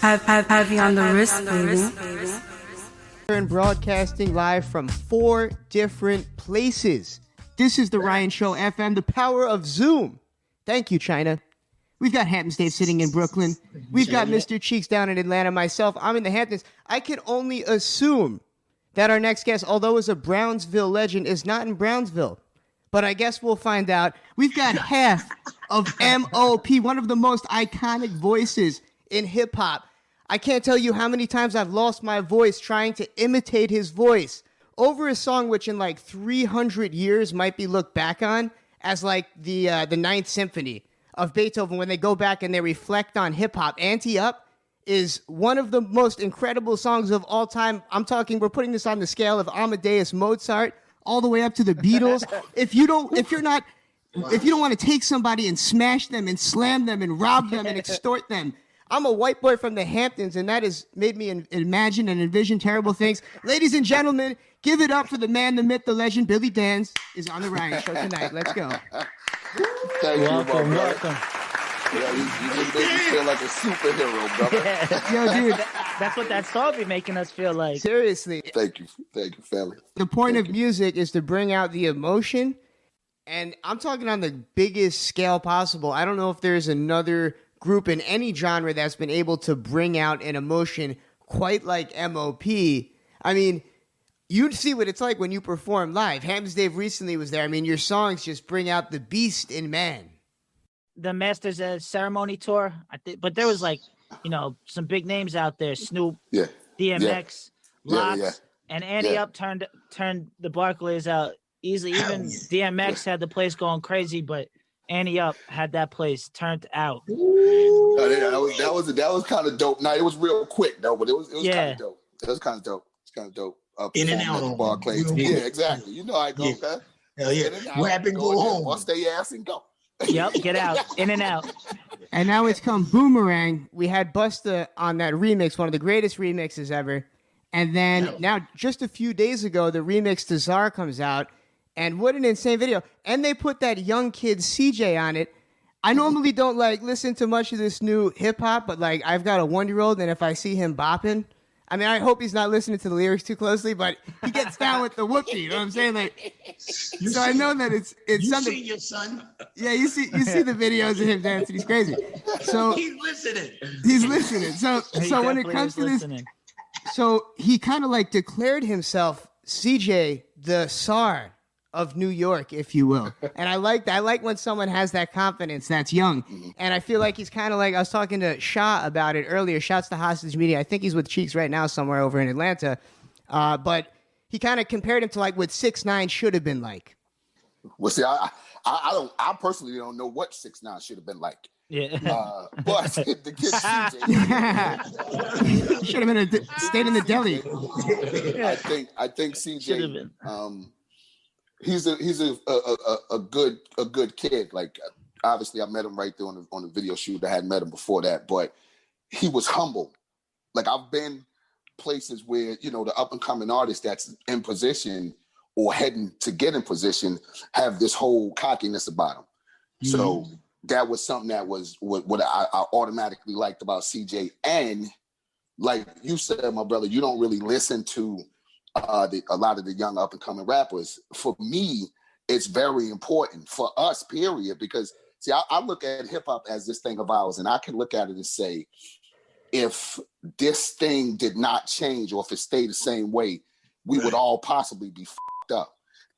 Have you on the wrist, baby. And broadcasting live from 4 different places. This is the Ryan Show FM, the power of Zoom. Thank you, China. We've got Hamptons Dave sitting in Brooklyn. We've got Mr. Cheeks down in Atlanta. Myself, I'm in the Hamptons. I can only assume that our next guest, although is a Brownsville legend, is not in Brownsville. But I guess we'll find out. We've got half of M.O.P., one of the most iconic voices in hip-hop. I can't tell you how many times I've lost my voice trying to imitate his voice over a song which in like 300 years might be looked back on as like the Ninth Symphony of Beethoven when they go back and they reflect on hip-hop. Ante Up is one of the most incredible songs of all time. I'm talking, we're putting this on the scale of Amadeus Mozart all the way up to the Beatles. If you don't want to take somebody and smash them and slam them and rob them and extort them, I'm a white boy from the Hamptons, and that has made me imagine and envision terrible things. Ladies and gentlemen, give it up for the man, the myth, the legend. Billy Danze is on the Ryan Show tonight. Let's go. Thank Welcome. you, Yeah, you just made me feel like a superhero, brother. Yo, dude. That's what that song be making us feel like. Seriously. Thank you, family. The point of music is to bring out the emotion, and I'm talking on the biggest scale possible. I don't know if there's another group in any genre that's been able to bring out an emotion quite like M.O.P. I mean, you'd see what it's like when you perform live. Hamptons Dave recently was there. I mean, your songs just bring out the beast in man. The Masters Ceremony tour, but there was like, some big names out there: Snoop, DMX, Lox, and Ante Up turned the Barclays out easily. Even DMX had the place going crazy, but Ante Up had that place turned out. That was kind of dope. Now it was real quick though, but it was kind of dope. It was kind of dope. It's kind of dope. In and out on Barclays. Yeah, exactly. You know how I go, man. Hell yeah. Grab and go home. Bust their ass and go. Yep, get out. In and out. And now it's come Boomerang. We had Busta on that remix, one of the greatest remixes ever. And then now, just a few days ago, the remix to Czar comes out. And what an insane video. And they put that young kid CJ on it. I normally don't listen to much of this new hip hop, but I've got a 1-year-old, and if I see him bopping, I mean, I hope he's not listening to the lyrics too closely, but he gets down with the whoopee. You know what I'm saying? I know that it's something. You see your son? Yeah, you see the videos of him dancing. He's crazy. So he's listening. So when it comes to this, so he kind of declared himself CJ the Tsar of New York, if you will. And I like that. I like when someone has that confidence that's young. And I feel like he's kind of I was talking to Shah about it earlier. Shouts to Hostage Media. I think he's with Cheeks right now somewhere over in Atlanta. But he kind of compared him to what 6ix9ine should have been like. Well, see, I personally don't know what 6ix9ine should have been like. Yeah. But the kid CJ should have been stayed in the deli. I think CJ he's a good kid. Obviously I met him right there on the video shoot. I hadn't met him before that, but he was humble. I've been places where, the up and coming artists that's in position or heading to get in position have this whole cockiness about them. Mm-hmm. So that was something that was what I automatically liked about CJ. And like you said, my brother, you don't really listen to a lot of the young up and coming rappers. For me, it's very important for us, period, because see, I look at hip hop as this thing of ours, and I can look at it and say, if this thing did not change or if it stayed the same way, we would all possibly be fucked up.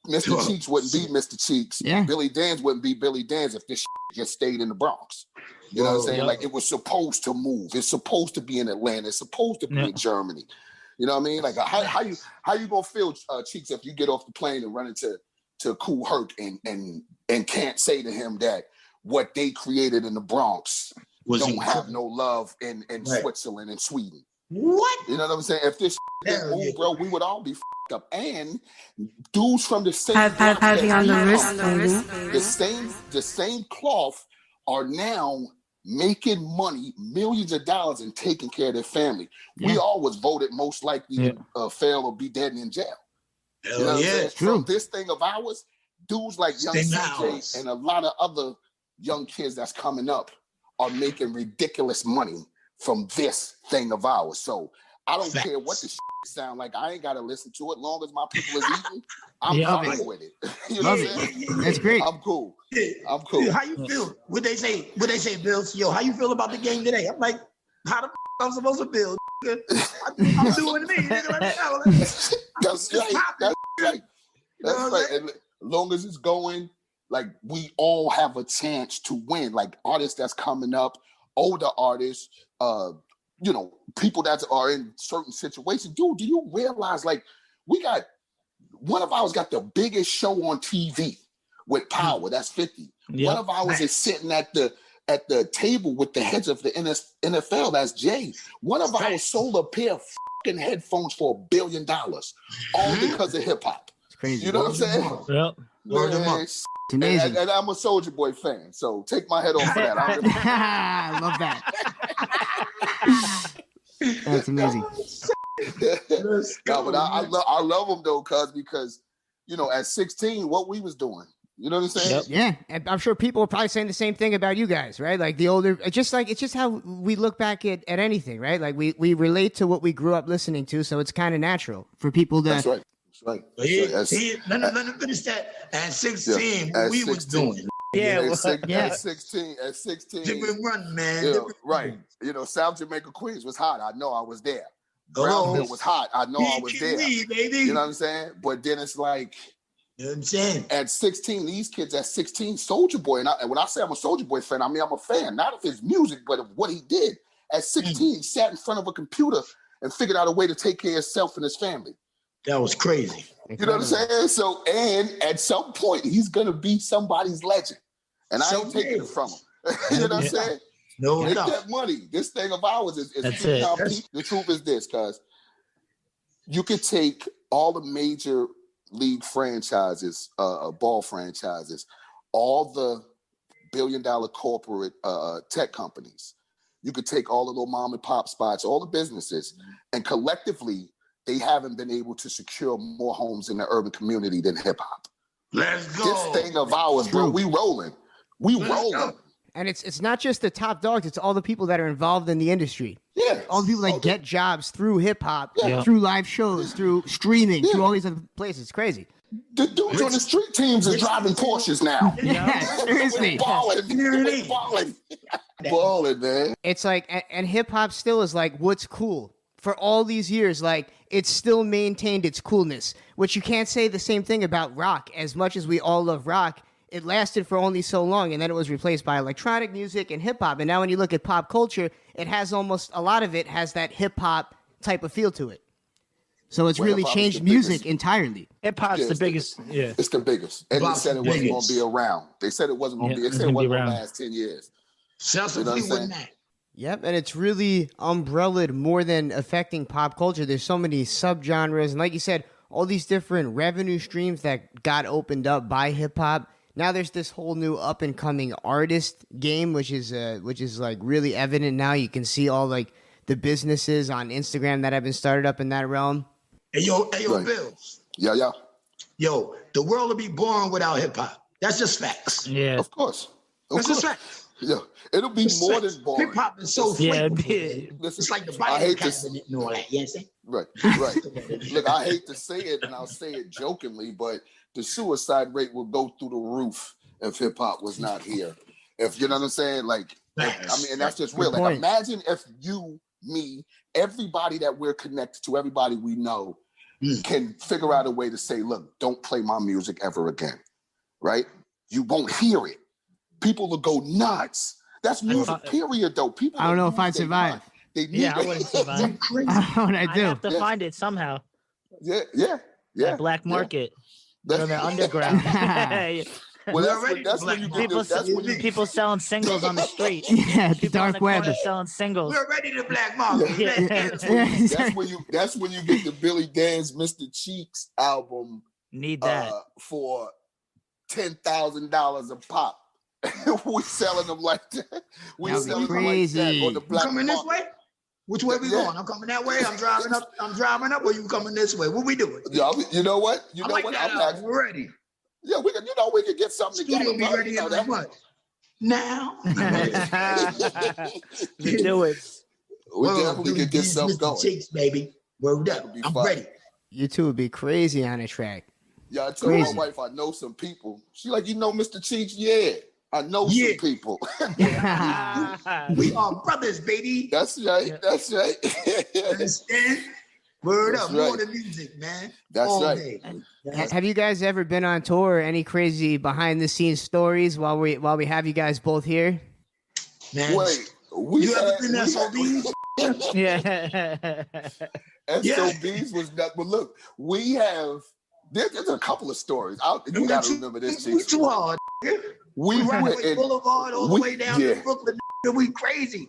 Mr. Cheeks wouldn't be Mr. Cheeks. Yeah. Billy Danze wouldn't be Billy Danze if this just stayed in the Bronx. You know what I'm saying? It was supposed to move. It's supposed to be in Atlanta. It's supposed to be in Germany. You know what I mean? How you gonna feel, Cheeks, if you get off the plane and run into Kool Herc and can't say to him that what they created in the Bronx don't have no love in Switzerland and Sweden? What? You know what I'm saying? If this didn't move, bro, we would all be fucked up. And dudes from the same Have you on the wrist, baby. The same cloth are now making money, millions of dollars, and taking care of their family. We all was voted most likely to fail or be dead and in jail. You know what I'm saying? So this thing of ours, dudes like Young CJ and a lot of other young kids that's coming up are making ridiculous money from this thing of ours. So I don't care what the shit sound like. I ain't got to listen to it. Long as my people is eating, I'm fine with it. You know what I'm saying? That's great. I'm cool. I'm cool. How you feel? What they say, Bills? Yo, how you feel about the game today? I'm like, how the f I'm supposed to feel? I'm doing me. Nigga, let me know. That's right. That's right. And as long as it's going, like, we all have a chance to win. Like, artists that's coming up, older artists, you know, people that are in certain situations. Dude, do you realize, like, one of ours got the biggest show on TV with Power. That's 50. Yep. One of ours is sitting at the table with the heads of the NFL. That's Jay. One of ours sold a pair of fucking headphones for $1 billion, all because of hip hop. It's crazy. You know what I'm saying? Yep. It's amazing. And I'm a Soulja Boy fan, so take my head off of that. I love that. That's amazing. No, but I love him though, because you know, at 16, what we was doing. You know what I'm saying? Yep. Yeah, and I'm sure people are probably saying the same thing about you guys, right? Like the older, it's just how we look back at anything, right? Like we relate to what we grew up listening to, so it's kind of natural for people to. That's right. That's right. But let me finish that. At 16, what we was doing. At 16, different run, man. You know, right. You know, South Jamaica Queens was hot. I know I was there. Brownsville was hot. I know I was there. Baby. You know what I'm saying? But then it's like, you know what I'm saying? At 16, these kids at 16, Soulja Boy, and when I say I'm a Soulja Boy fan, I mean I'm a fan, not of his music, but of what he did. At 16, he sat in front of a computer and figured out a way to take care of himself and his family. That was crazy. You know what I'm saying? So, and at some point, he's going to be somebody's legend. And I ain't taking it from him. You know what I'm saying? No, Make that money. This thing of ours is the truth is this, cuz you could take all the major league franchises, ball franchises, all the billion-dollar corporate tech companies. You could take all the little mom and pop spots, all the businesses, and collectively, they haven't been able to secure more homes in the urban community than hip hop. Let's go. This thing of ours, bro, we rolling. And it's not just the top dogs, it's all the people that are involved in the industry. Yeah. All the people that get jobs through hip hop, through live shows, through streaming, through all these other places. It's crazy. The dudes on the street teams are driving Porsches now. Yeah, seriously. Balling, man. It's like, and hip hop still is like, what's cool? For all these years, like, it's still maintained its coolness, which you can't say the same thing about rock. As much as we all love rock, it lasted for only so long, and then it was replaced by electronic music and hip-hop. And now when you look at pop culture, it has almost, a lot of it has that hip-hop type of feel to it. So it's really changed music entirely. Hip-hop's the biggest. Yeah. It's the biggest. And they said it wasn't going to be around. They said it wasn't going to be. They said it wasn't going to last 10 years. Yep, and it's really umbrellaed more than affecting pop culture. There's so many subgenres, and like you said, all these different revenue streams that got opened up by hip hop. Now there's this whole new up and coming artist game, which is like really evident now. You can see all like the businesses on Instagram that have been started up in that realm. Hey yo, Bills. Yeah. Yo, the world will be boring without hip hop. That's just facts. Yeah, of course. That's just facts. Yeah, it'll be more than boring. Hip hop is so it's like the Bible cabinet and all that. You know what I'm saying? Right. Look, I hate to say it, and I'll say it jokingly, but the suicide rate will go through the roof if hip hop was not here. If you know what I'm saying, like, I mean, and that's just real. Like, imagine if you, me, everybody that we're connected to, everybody we know, can figure out a way to say, look, don't play my music ever again. Right? You won't hear it. People will go nuts. That's music, period, though. People. I don't know if I'd survive. I wouldn't survive. I don't know what I do. I have to find it somehow. Yeah. That black market. They're the underground. Well, that's when you get people selling singles on the street. Yeah, the dark web selling singles. We're ready to black market. That's when you get the Billy Dan's Mr. Cheeks album. Need that for $10,000 a pop. We're selling them like that. We're selling crazy. Them like that on the black coming market. This way? Which way we going? I'm coming that way. I'm driving up. Or you coming this way? What we doing? Yeah, you know what? We're ready. Yeah, we can get something together. Be ready in that much. Now. We do it. We definitely could get something going. Cheeks, baby. Word up. I'm ready. You two would be crazy on a track. Yeah, I told my wife I know some people. She like, you know Mr. Cheeks? Yeah, I know some people. We are brothers, baby. That's right. That's right. Understand? Word up, more than music, man. That's right. Have you guys ever been on tour or any crazy behind the scenes stories while we have you guys both here? Man, wait, you ever been SOBs? Yeah. SOBs was not, but look, we have there's a couple of stories. You gotta remember this. We too hard. We went in Boulevard all the way down to Brooklyn. We crazy.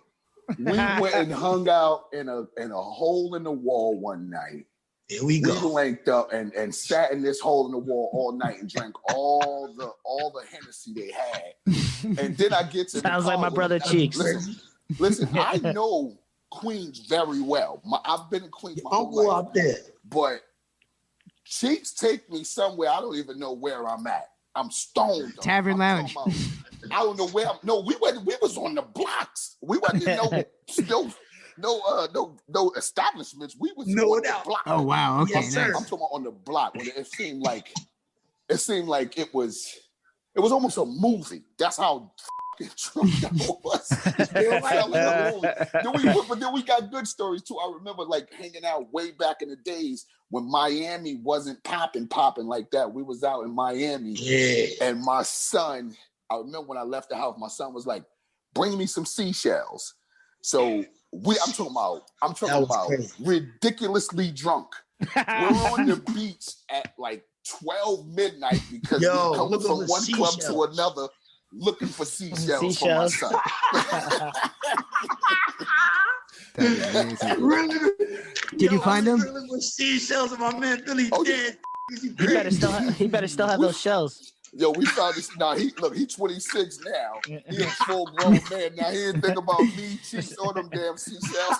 We went and hung out in a hole in the wall one night. Here we go. We linked up and sat in this hole in the wall all night and drank all the Hennessy they had. And then I get to sounds like my brother Cheeks. Listen, I know Queens very well. I've been in Queens my whole life. Out there. But Cheeks take me somewhere I don't even know where I'm at. I'm stoned. Tavern Lounge. I don't know where. We was on the blocks. We wasn't in no establishments. We was on the block. Oh wow, okay. Yes, I'm talking about on the block. When it seemed like it was almost a movie. That's how drunk I was. Then we got good stories too. I remember like hanging out way back in the days when Miami wasn't popping like that. We was out in Miami, and my son. I remember when I left the house, my son was like, "Bring me some seashells." So I'm talking about ridiculously drunk. We're on the beach at like 12 midnight because we're coming from one club to another looking for seashells for my son. Really? Did you find them? With seashells, and my man Billy dead. He better still have those shells. Yo, we found this. Now he's 26 now. He a full grown man. Now he didn't think about me cheating on them damn seashells.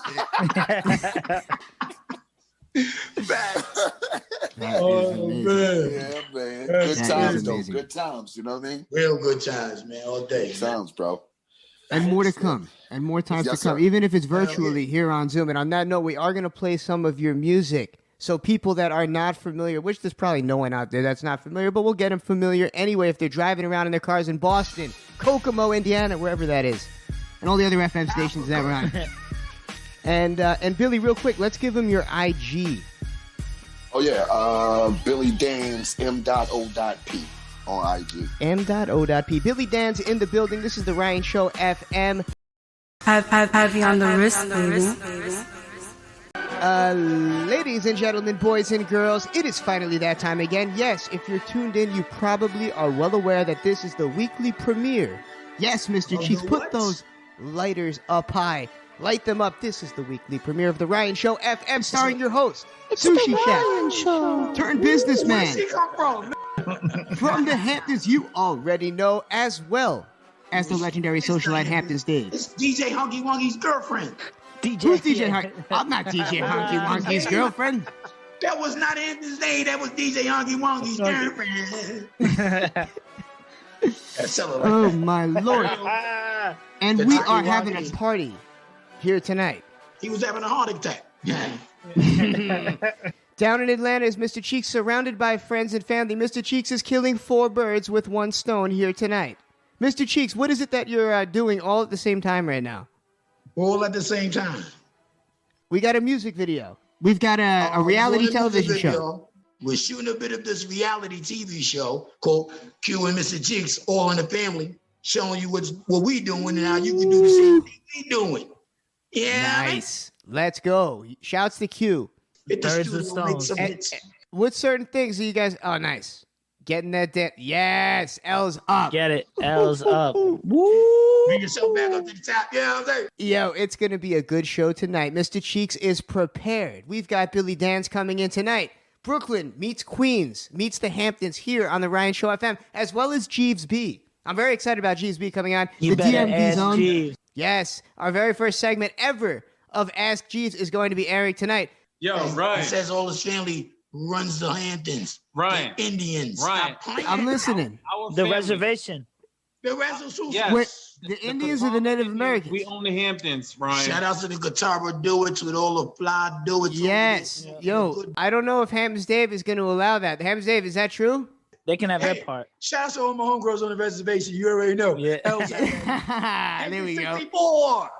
Oh man. Yeah, man. Good times though. Good times, you know what I mean? Real good times, man, all day. Good times, bro. And more to come. And more times to come. Even if it's virtually here on Zoom. And on that note, we are going to play some of your music. So people that are not familiar, which there's probably no one out there that's not familiar, but we'll get them familiar anyway if they're driving around in their cars in Boston, Kokomo, Indiana, wherever that is, and all the other FM stations that we're on. And Billy, real quick, let's give them your IG. Oh yeah, Billy Danz M.O.P on IG. M.O.P. Billy Danz in the building. This is the Ryan Show FM. Have you on the wrist, baby? Ladies and gentlemen, boys and girls, it is finally that time again. Yes, if you're tuned in, you probably are well aware that this is the weekly premiere. Yes, Mr. Cheeks, put those lighters up high. Light them up. This is the weekly premiere of The Ryan Show FM, starring your host, Sushi Chef, turned businessman. Where's he come from? From the Hamptons, you already know, as well as the legendary socialite Hamptons Dave. It's DJ Hunky Wonky's girlfriend. Who's DJ Hunky? I'm not DJ Hunky Wonky's girlfriend. That was not Hampton's name. That was DJ Hunky Wonky's girlfriend. Oh my Lord. And we are having a party here tonight. He was having a heart attack. Down in Atlanta is Mr. Cheeks, surrounded by friends and family. Mr. Cheeks is killing 4 birds with 1 stone here tonight. Mr. Cheeks, what is it that you're doing all at the same time right now? All at the same time. We got a music video. We've got a reality television show. We're shooting a bit of this reality TV show called Q and Mr. Cheeks, All in the Family, showing you what we doing and how you can do the same thing we doing. Yeah. Nice. Let's go. Shouts to Q. Birds with stones. What certain things are you guys? Oh, nice. Getting that yes, L's up. Get it. L's up. Woo! Bring yourself back up to the top. Yeah, I'm saying. Yo, it's going to be a good show tonight. Mr. Cheeks is prepared. We've got Billy Danz coming in tonight. Brooklyn meets Queens, meets the Hamptons here on the Ryan Show FM, as well as Jeeves B. I'm very excited about Jeeves B coming on. You the better DMV ask zone. Jeeves. Yes, our very first segment ever of Ask Jeeves is going to be airing tonight. Yo, Ryan. It says all his family runs the Hamptons. Ryan. The Indians. Ryan. I'm listening. Our The family, reservation. The Massachusetts. Yes. The Indians or the Native Americans? We own the Hamptons, Ryan. Shout out to the Guitarra Duets with all the fly duets. Yes. Yo, I don't know if Hamptons Dave is going to allow that. Hamptons Dave, is that true? They can have their part. Shout out to all my homegirls on the reservation. You already know. Yeah. There we go. 64.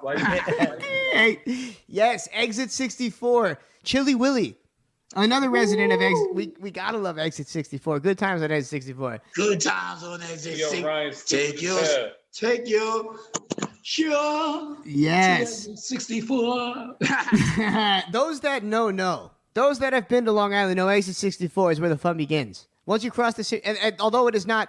Yes, Exit 64. Chili Willie. Another resident of Exit. We gotta love Exit 64. Good times on Exit 64. Good times on Exit 64. Take your sure. Yes. 64. Those that know. Those that have been to Long Island know Exit 64 is where the fun begins. Once you cross the, and although it is not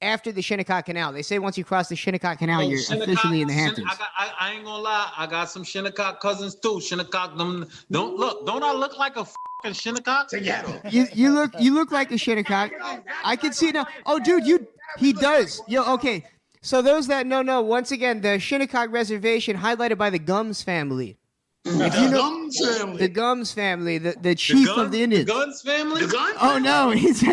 after the Shinnecock Canal, they say once you cross the Shinnecock Canal, you're officially in the Hamptons. I ain't gonna lie, I got some Shinnecock cousins too. Shinnecock, don't I look like a fucking Shinnecock? You look like a Shinnecock. I can see now. Oh, dude, he does. Yo, okay. So those that know, once again, the Shinnecock Reservation highlighted by the Gums family. If you know, the Gums family, the chief of the Indians. The Guns family? The Guns Oh no, he's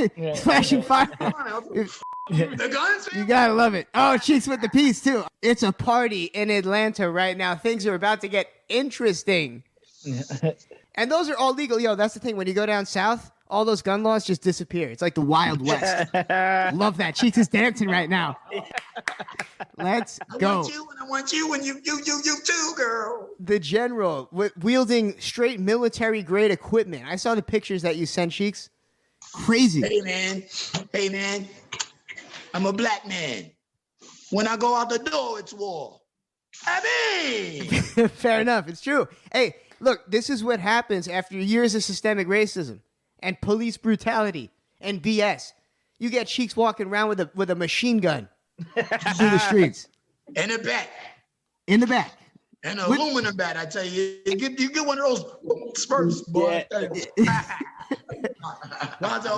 flashing fire. The Guns family? You gotta love it. Oh, Cheeks with the peace too. It's a party in Atlanta right now. Things are about to get interesting. And those are all legal. Yo, that's the thing. When you go down south, all those gun laws just disappear. It's like the Wild West. Love that. Cheeks is dancing right now. Let's go. I want you and you too, girl. The general wielding straight military grade equipment. I saw the pictures that you sent, Cheeks. Crazy. Hey man. I'm a black man. When I go out the door, it's war. I mean. Fair enough. It's true. Hey, look, this is what happens after years of systemic racism and police brutality and BS. You get Cheeks walking around with a machine gun through the streets. In the back. In the back. And an aluminum bat, I tell you. You get one of those spurts, boy.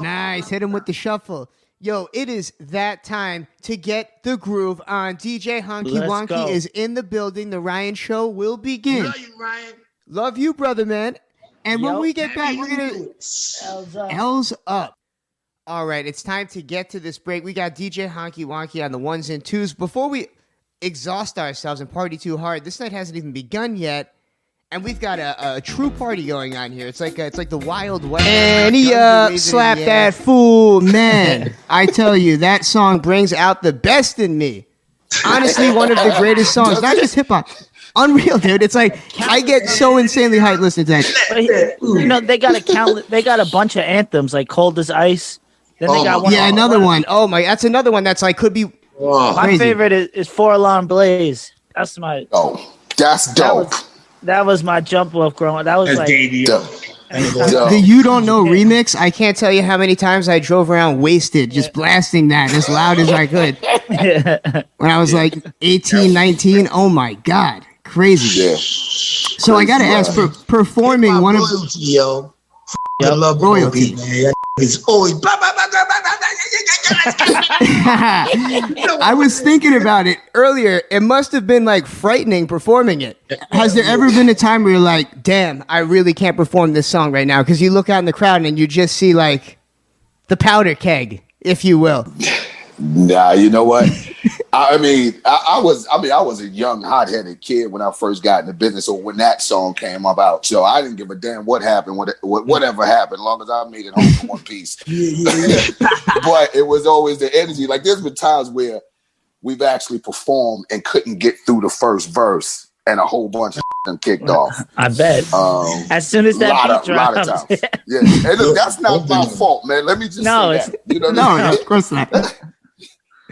Nice. Hit him with the shuffle. Yo, it is that time to get the groove on. DJ Honky Wonky is in the building. The Ryan Show will begin. Love you, Ryan. Love you, brother, man. And when we get back, we're going to... L's up. All right, it's time to get to this break. We got DJ Honky Wonky on the ones and twos. Before we exhaust ourselves and party too hard, this night hasn't even begun yet. And we've got a true party going on here. It's like the Wild West. And he slapped that fool, man. I tell you, that song brings out the best in me. Honestly, one of the greatest songs, not just hip hop. Unreal, dude. It's like I get so insanely hyped listening to that. But, you know, they got a bunch of anthems like "Cold as Ice." Then they got one. Yeah, another one. Oh my, that's another one that's like could be. My favorite is "Four Alarm Blaze." That's my. Oh, that's dope. That was my jump off growing. That was like the You Don't Know remix. I can't tell you how many times I drove around wasted, just blasting that as loud as I could. When I was like 18, 19. Oh my God. Crazy. Yeah. So I got to ask, for performing one of the... Yo. I love royalty, man. It's always... I was thinking about it earlier. It must have been like frightening performing it. Has there ever been a time where you're like, damn, I really can't perform this song right now? Because you look out in the crowd and you just see like the powder keg, if you will. Nah, you know what? I was a young, hot-headed kid when I first got in the business, or when that song came about. So I didn't give a damn what happened, whatever happened, as long as I made it home in one piece. But it was always the energy. Like there's been times where we've actually performed and couldn't get through the first verse, and a whole bunch of them kicked off. I bet. As soon as that beat drops. A lot of times. Yeah, and look, that's not my fault, man. Let me just say that. You know what I mean? Of course not.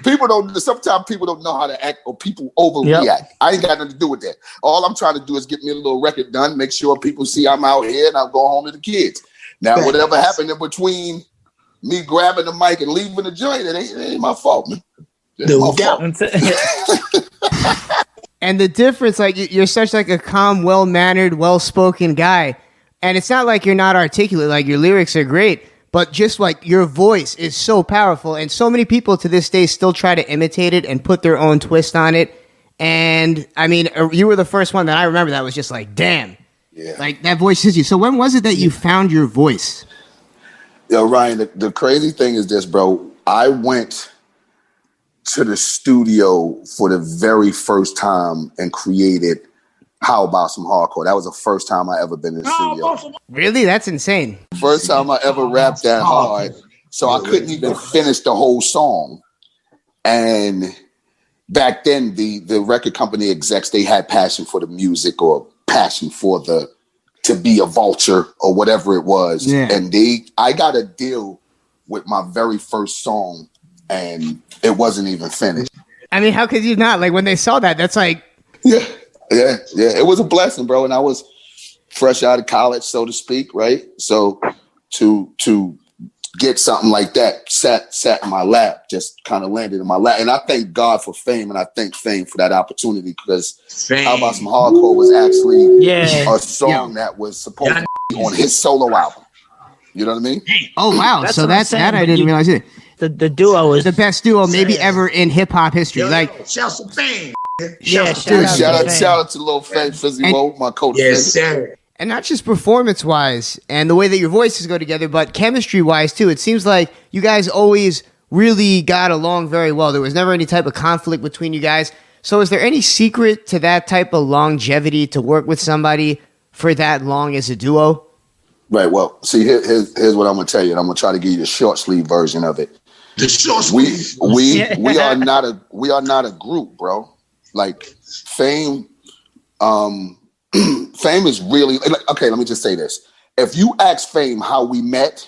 Sometimes people don't know how to act, or people overreact. Yep. I ain't got nothing to do with that. All I'm trying to do is get me a little record done, make sure people see I'm out here, and I'll go home to the kids. Now, whatever happened in between me grabbing the mic and leaving the joint, it ain't my fault, man. And the difference, like you're such like a calm, well-mannered, well-spoken guy, and it's not like you're not articulate. Like your lyrics are great. But just like your voice is so powerful, and so many people to this day still try to imitate it and put their own twist on it. And I mean, you were the first one that I remember that was just like, damn, like that voice is you. So when was it that you found your voice? Yo, Ryan, the crazy thing is this, bro. I went to the studio for the very first time and created How About Some Hardcore. That was the first time I ever been in the studio. Really? That's insane. First time I ever rapped that hard. So I couldn't even finish the whole song. And back then, the record company execs, they had passion for the music or passion for to be a vulture or whatever it was. Yeah. And I got a deal with my very first song and it wasn't even finished. I mean, how could you not? Like when they saw that, that's like... Yeah. It was a blessing, bro. And I was fresh out of college, so to speak, right? So to get something like that sat in my lap, just kind of landed in my lap. And I thank God for Fame, and I thank Fame for that opportunity, because How About Some Hardcore was actually a song that was supposed to be on his solo album. You know what I mean? Oh, wow. So that I didn't realize it. The duo is the best duo maybe ever in hip hop history. Like, shout to Fame. Shout out to Lil Fame, Fizzy Mo, my coach. Yes, sir. And not just performance-wise and the way that your voices go together, but chemistry-wise, too. It seems like you guys always really got along very well. There was never any type of conflict between you guys. So is there any secret to that type of longevity to work with somebody for that long as a duo? Right. Well, see, here's what I'm going to tell you, and I'm going to try to give you the short sleeve version of it. The short sleeve. We are not a group, bro. Like, Fame... Fame is really okay. Let me just say this: if you ask Fame how we met,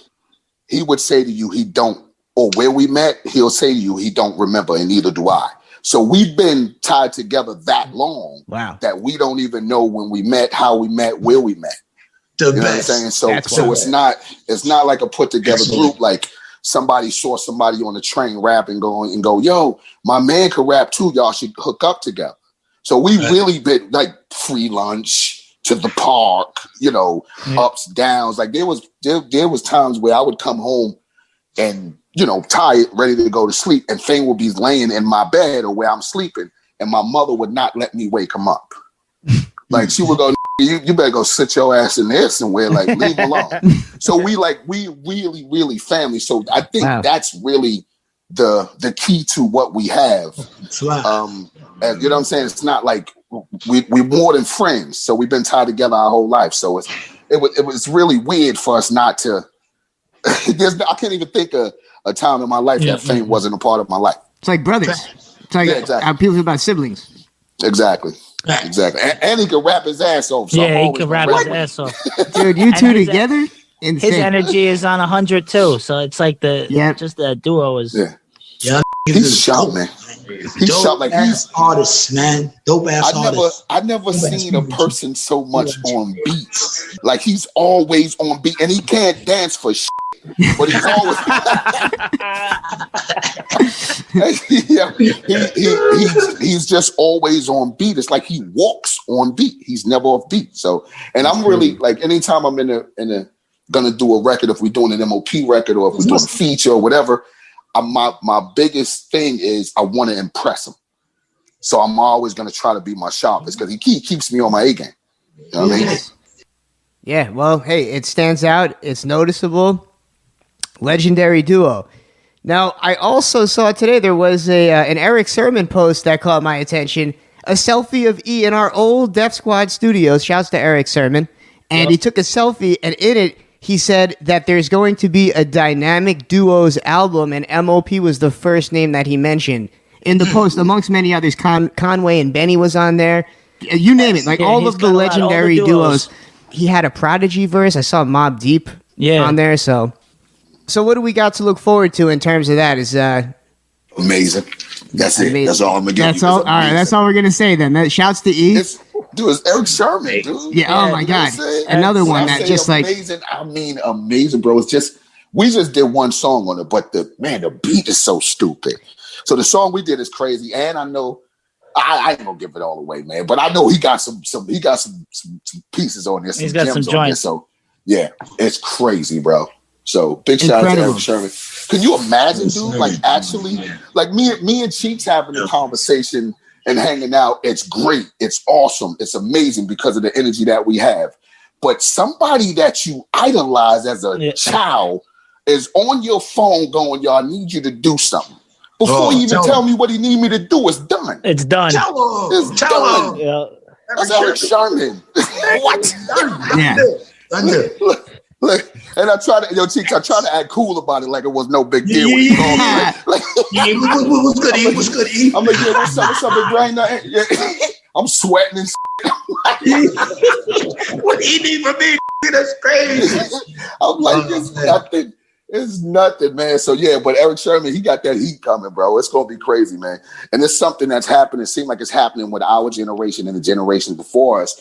he would say to you he don't, or where we met, he'll say to you he don't remember, and neither do I. So we've been tied together that long that we don't even know when we met, how we met, where we met. You know what I'm saying? So it's not like a put together group. Like somebody saw somebody on the train rap and go, yo, my man could rap too. Y'all should hook up together. So we really been like free lunch to the park, ups, downs. Like there was times where I would come home and, tired, ready to go to sleep, and Fame would be laying in my bed or where I'm sleeping, and my mother would not let me wake him up. Like she would go, you better go sit your ass in there somewhere, like leave him alone. So we really, really family. So I think that's really the key to what we have. And you know what I'm saying? It's not like we're more than friends. So we've been tied together our whole life. So it was really weird for us not to. I can't even think of a time in my life that Fame wasn't a part of my life. It's like brothers. It's like how people feel about siblings. Exactly. And he could rap his ass off. So he could rap his ass off. Dude, you two together? Insane. His energy is on 100 too. So it's like just the duo is. Yeah. He's shot, man. He's shot like he's artist, man. Dope ass artist. I never seen a person so much on beats. Like he's always on beat, and he can't dance for shit, but he's always. He's just always on beat. It's like he walks on beat. He's never off beat. So, and I'm really like, anytime I'm gonna do a record, if we're doing an MOP record or if we're doing a feature or whatever. My biggest thing is I want to impress him. So I'm always going to try to be my sharpest because he keeps me on my A game. You know what I mean? Yeah, well, hey, it stands out. It's noticeable. Legendary duo. Now, I also saw today there was an Erick Sermon post that caught my attention. A selfie of E in our old Def Squad studios. Shouts to Erick Sermon. And he took a selfie, and in it, he said that there's going to be a Dynamic Duos album, and MOP was the first name that he mentioned in the post, amongst many others. Conway and Benny was on there. You name it, like all of the legendary duos. He had a Prodigy verse. I saw Mobb Deep on there. So what do we got to look forward to in terms of that? Is amazing. That's it. That's all I'm gonna give you. That's all. All right, that's all we're gonna say then. Shouts to E. Dude, it's Erick Sermon, dude. Yeah, oh my God. Another one that just amazing, like... I mean, amazing, bro. It's just, we just did one song on it, but the beat is so stupid. So the song we did is crazy, and I know, I ain't gonna give it all away, man, but I know he got some pieces on this. He's got some joints. So, yeah, it's crazy, bro. So, big shout out to Erick Sermon. Can you imagine, dude, like actually, like me and Cheeks having a conversation and hanging out, it's great. It's awesome. It's amazing because of the energy that we have. But somebody that you idolize as a child is on your phone going, y'all, I need you to do something. Before he even tell me what he need me to do, it's done. It's done. Tell him. It's done. Yeah. That's Eric Sherman. What? Yeah. Look, and I try to act cool about it, like it was no big deal. When he called me. What's good? I'm like, yeah, what's up, big brain? Yeah. I'm sweating and what he need from me? That's crazy. I'm like, it's nothing. It's nothing, man. So yeah, but Eric Sherman, he got that heat coming, bro. It's gonna be crazy, man. And it's something that's happening. It seems like it's happening with our generation and the generations before us.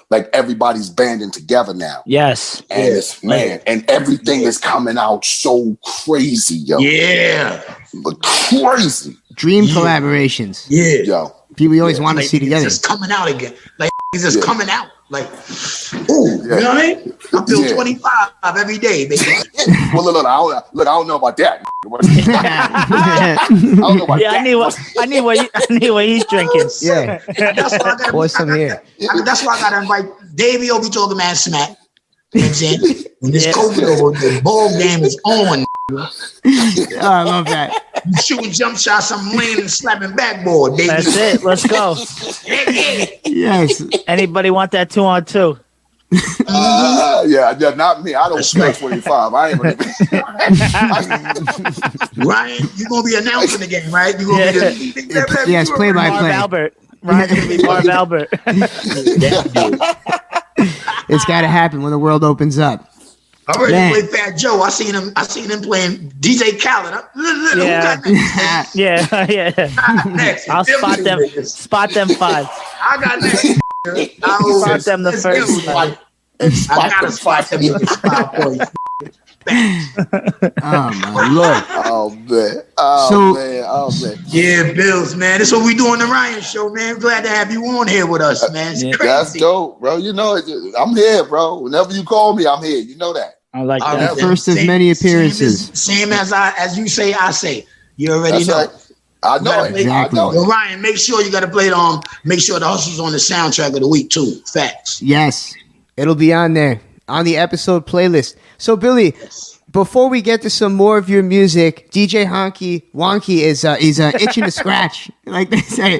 Like everybody's banding together now. Yes. And it's, man, and everything is coming out so crazy, yo. Yeah. But crazy. Dream collaborations. Yeah. Yo. People you always want to see together. It's just coming out again. Like it's just coming out. Like, ooh, you know what I mean? I feel 25 every day, baby. Well, look, I don't know about that. I don't know about yeah, that. I need what he's drinking. Yeah. That's why I gotta, Pour some here. That's why I gotta invite Davey Obi told the man smack. You know what I'm saying? When this COVID over, the ball game is on. Oh, I love that. You shooting jump shots, I'm laying and slapping backboard, baby. That's it. Let's go. Yes. Anybody want that 2-on-2? Yeah, not me. I don't play 25. I ain't gonna be. Ryan, you're gonna be announcing the game, right? You're gonna be the Yes, play by Marv play. Albert. Ryan's gonna be Marv Albert. It's got to happen when the world opens up. I already played Fat Joe. I seen him playing DJ Khaled. Yeah. Next. I'll spot them 5. I got next. I'll spot them the first. I gotta spot them with the 5 points. Oh my Lord. Oh man. Yeah, Bills, man. That's what we do on the Ryan Show, man. Glad to have you on here with us, man. It's crazy. That's dope, bro. You know, I'm here, bro. Whenever you call me, I'm here. You know that. I like that. First of many appearances. Same as you say, I say. You already know. Right. I know it. Exactly. I know it. Well, Ryan, make sure you got to play it on. Make sure the hustle's on the soundtrack of the week too. Facts. Yes, it'll be on there on the episode playlist. So, Billy, before we get to some more of your music, DJ Honky Wonky is itching to scratch, like they say.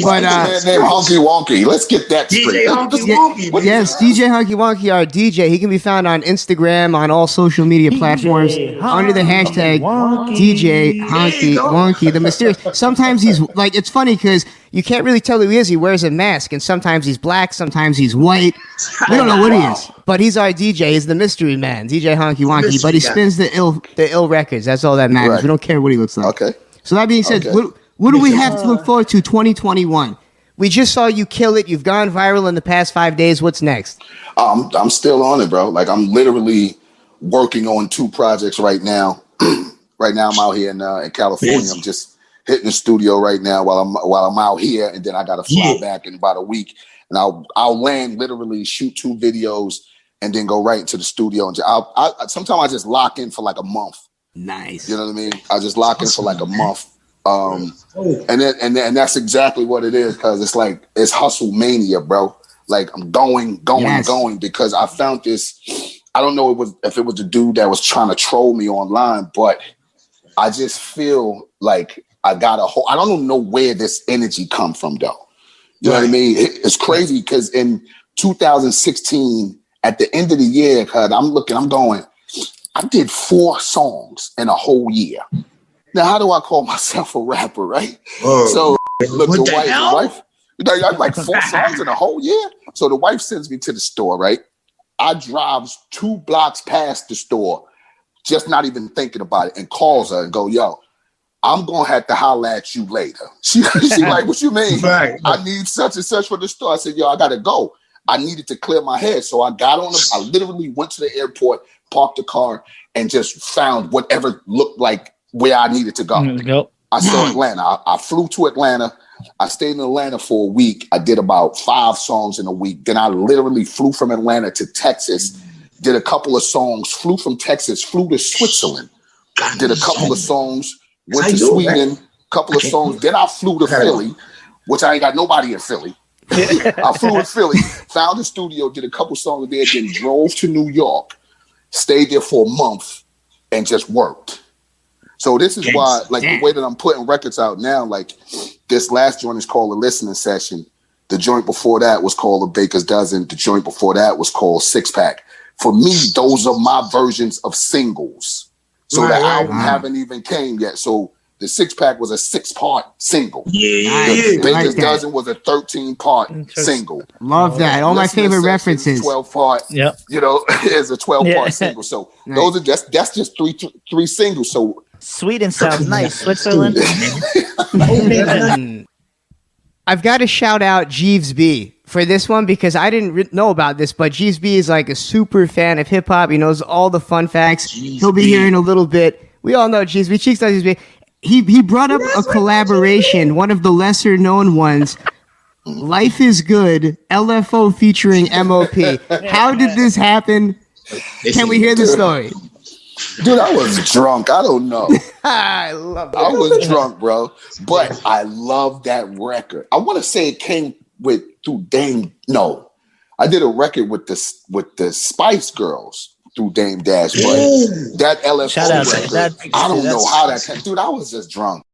But name Honky Wonky. Let's get that straight. DJ Honky Wonky. Yes, DJ Honky Wonky, our DJ. He can be found on Instagram, on all social media platforms, under the hashtag DJ Honky Wonky. The mysterious. Sometimes he's like, it's funny because you can't really tell who he is. He wears a mask, and sometimes he's black, sometimes he's white. We don't know what he is, but he's our DJ. He's the mystery man, DJ Honky Wonky. But he spins the ill records. That's all that matters. Right. We don't care what he looks like. Okay. So that being said, what do we have to look forward to 2021? We just saw you kill it. You've gone viral in the past 5 days. What's next? I'm still on it, bro. Like I'm literally working on 2 projects right now. Right now I'm out here in California. Yes. I'm just hitting the studio right now while I'm out here, and then I gotta fly back in about a week, and I'll land, literally shoot 2 videos, and then go right into the studio. And sometimes I just lock in for like a month. Nice. You know what I mean? I just lock in for like a month. And that's exactly what it is, because it's like it's hustle mania, bro. Like I'm going, because I found this. I don't know if it was the dude that was trying to troll me online, but I just feel like I got a whole. I don't know where this energy come from, though. You know what I mean? It's crazy because in 2016, at the end of the year, cause I'm going. I did 4 songs in a whole year. Now, how do I call myself a rapper, right? So, look, the wife, I had like 4 songs in a whole year. So the wife sends me to the store, right? I drive 2 blocks past the store, just not even thinking about it, and calls her and go, yo, I'm going to have to holler at you later. She like, what you mean? Right. I need such and such for the store. I said, yo, I got to go. I needed to clear my head. So I got on, I literally went to the airport, parked the car, and just found whatever looked like where I needed to go. Yep. I saw Atlanta. I flew to Atlanta. I stayed in Atlanta for a week. I did about 5 songs in a week. Then I literally flew from Atlanta to Texas, did a couple of songs, flew from Texas, flew to Switzerland, did a couple of songs, went to Sweden, couple of songs. Then I flew to Philly, which I ain't got nobody in Philly. I flew to Philly, found a studio, did a couple songs there, then drove to New York, stayed there for a month, and just worked. So this is why, like the way that I'm putting records out now, like this last joint is called a listening session. The joint before that was called a Baker's Dozen. The joint before that was called Six Pack. For me, those are my versions of singles. So the album haven't even came yet. So the Six Pack was a 6-part single. The Baker's Dozen was a 13-part single. Love that. All my favorite references. 12-part. Yep. You know, is a 12-part single. So those are that's just three singles. So Sweden sounds nice. Switzerland. I've got to shout out Jeeves B for this one because I didn't know about this, but Jeeves B is like a super fan of hip hop. He knows all the fun facts. He'll be here in a little bit. We all know Jeeves B. Cheeks knows Jeeves B. He brought up a collaboration, one of the lesser known ones. Life is Good, LFO featuring MOP. How did this happen? Can we hear the story? Dude, I was drunk. I don't know. I love that. I was drunk, bro. But I love that record. I want to say it came through Dame. No, I did a record with the Spice Girls through Dame Dash. But that LFO record, I don't know how that came. Dude, I was just drunk.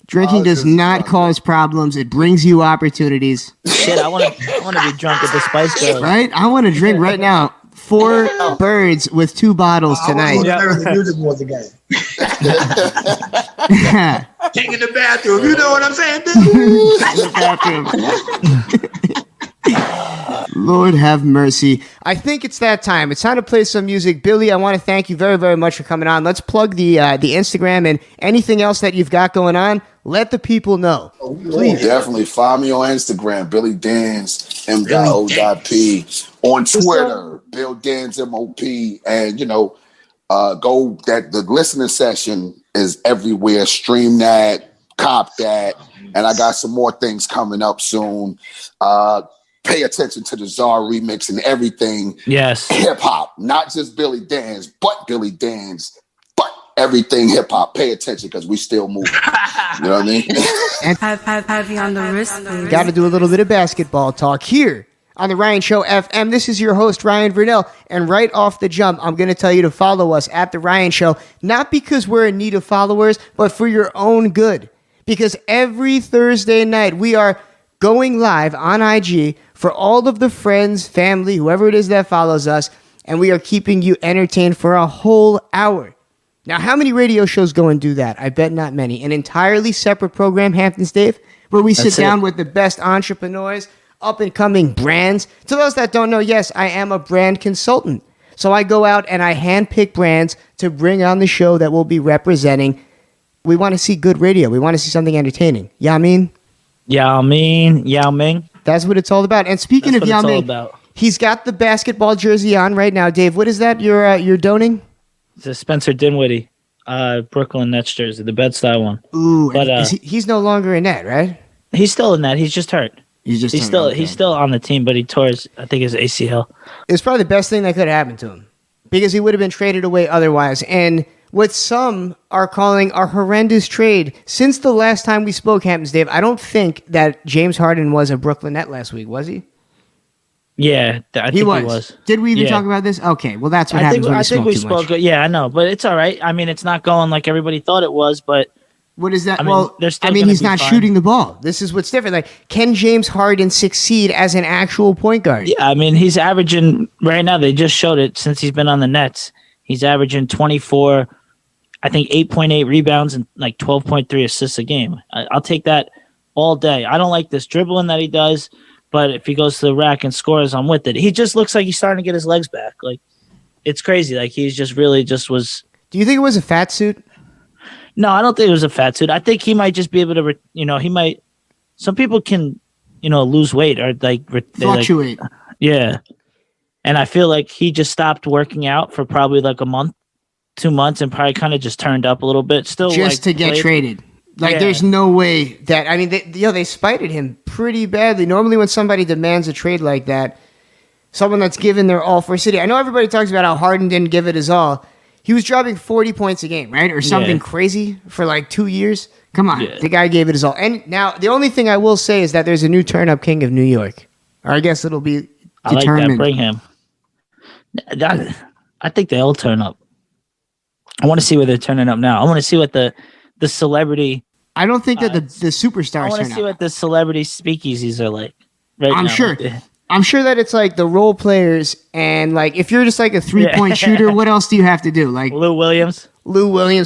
Drinking does not cause problems. It brings you opportunities. Shit, I want to be drunk with the Spice Girls. Right? I want to drink right now. 4 birds with 2 bottles tonight. The music was again. King in the bathroom. You know what I'm saying? Lord have mercy. I think it's that time. It's time to play some music. Billy, I want to thank you very, very much for coming on. Let's plug the Instagram and anything else that you've got going on. Let the people know. Please. Definitely find me on Instagram, Billy Danz, M.O.P. On Twitter, Bill Danz MOP. And go that the listening session is everywhere. Stream that, cop that. And I got some more things coming up soon. Pay attention to the Czar remix and everything. Yes. Hip hop, not just Billy Danz, but Billy Danz, but everything hip hop. Pay attention because we still moving. You know what I mean? And have you on the wrist, baby. Got to do a little bit of basketball talk here on the Ryan Show FM. This is your host, Ryan Vernell. And right off the jump, I'm going to tell you to follow us at The Ryan Show, not because we're in need of followers, but for your own good. Because every Thursday night, we are going live on IG for all of the friends, family, whoever it is that follows us, and we are keeping you entertained for a whole hour. Now, how many radio shows go and do that? I bet not many. An entirely separate program, Hamptons Dave, where we sit down with the best entrepreneurs, up-and-coming brands. To those that don't know, yes, I am a brand consultant. So I go out and I handpick brands to bring on the show that we'll be representing. We want to see good radio. We want to see something entertaining. Yao Ming? Yao Ming. That's what it's all about. And speaking of Yao Ming, he's got the basketball jersey on right now. Dave, what is that you're donating? It's a Spencer Dinwiddie, Brooklyn Nets jersey, the Bed-Stuy one. Ooh, but he's no longer in that, right? He's still in that. He's just hurt. He's still on the team, but he tore his ACL. It's probably the best thing that could have happened to him because he would have been traded away otherwise. And what some are calling a horrendous trade. Since the last time we spoke, Hamptons Dave, I don't think that James Harden was a Brooklyn Net last week, was he? Yeah, I think he was. Did we even talk about this? Okay, well, that's what happens when you smoke too much. Yeah, I know, but it's all right. I mean, it's not going like everybody thought it was, but... What is that? I mean, he's not shooting the ball. This is what's different. Like, can James Harden succeed as an actual point guard? Yeah, I mean, he's averaging... Right now, they just showed it since he's been on the Nets. He's averaging 24... I think 8.8 rebounds and like 12.3 assists a game. I'll take that all day. I don't like this dribbling that he does, but if he goes to the rack and scores, I'm with it. He just looks like he's starting to get his legs back. Like, it's crazy. Like, he's just really just was. Do you think it was a fat suit? No, I don't think it was a fat suit. I think he might just be able to, he might. Some people can, lose weight or like fluctuate. Yeah, and I feel like he just stopped working out for probably like a month. 2 months and probably kind of just turned up a little bit still just to get traded. There's no way that, I mean, they spited him pretty badly. Normally when somebody demands a trade like that, someone that's given their all for a city. I know everybody talks about how Harden didn't give it his all. He was dropping 40 points a game, right? Or something crazy for like 2 years. Come on. The guy gave it his all. And now the only thing I will say is that there's a new turn-up king of New York. Or I guess it'll be determined. I like that. Bring him. I think they all turn up. I want to see where they're turning up now. I want to see what the celebrity. I don't think that the superstars. I want to see what the celebrity speakeasies are like. Right I'm now. sure. I'm sure that it's like the role players and like if you're just like a 3-point shooter, what else do you have to do? Like Lou Williams,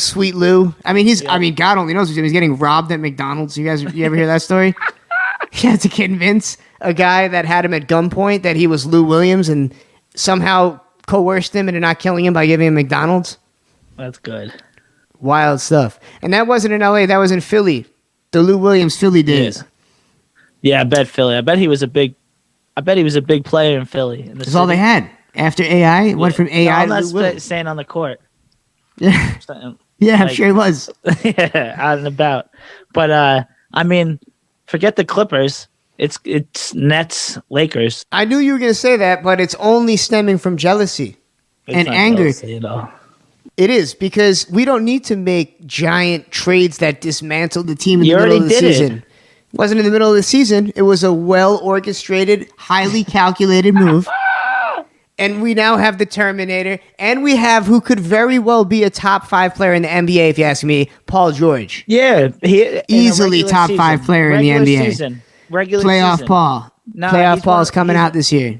Sweet Lou. I mean, I mean, God only knows. He's getting robbed at McDonald's. You ever hear that story? He had to convince a guy that had him at gunpoint that he was Lou Williams and somehow coerced him into not killing him by giving him McDonald's. That's good. Wild stuff. And that wasn't in LA. That was in Philly. The Lou Williams Philly days. Yeah, I bet Philly. I bet he was a big player in Philly. That's all they had. After AI, it went from AI to Lou Williams. Saying on the court. Yeah. Yeah, I'm sure he was. Yeah, out and about. But I mean, forget the Clippers. It's Nets, Lakers. I knew you were going to say that, but it's only stemming from jealousy and anger. Jealousy, It is, because we don't need to make giant trades that dismantle the team in the middle of the season. It wasn't in the middle of the season. It was a well-orchestrated, highly calculated move. And we now have the Terminator, and we have who could very well be a top 5 player in the NBA, if you ask me, Paul George. Yeah. Easily top 5 player in the NBA. Regular Playoff season. Paul. Playoff Paul is coming out this year.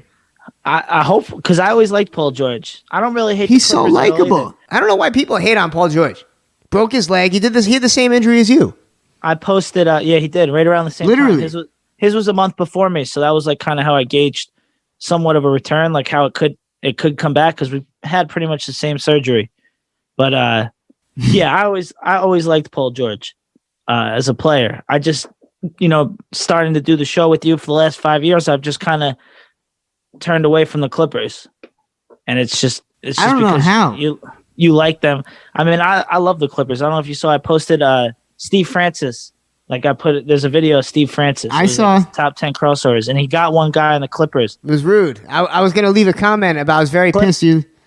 I hope, because I always liked Paul George. I don't really hate. He's so likable. I don't know why people hate on Paul George. Broke his leg. He had the same injury as you. I posted. Yeah, he did right around the same time. His was a month before me, so that was like kind of how I gauged somewhat of a return, like how it could come back, because we had pretty much the same surgery. But yeah, I always liked Paul George as a player. I just, starting to do the show with you for the last 5 years, I've just kind of turned away from the Clippers, and it's just I don't know how you like them. I mean, I love the Clippers. I don't know if you saw. I posted Steve Francis. Like there's a video of Steve Francis. I saw top 10 crossovers, and he got one guy in the Clippers. It was rude. I was gonna leave a comment about. I was very pissed.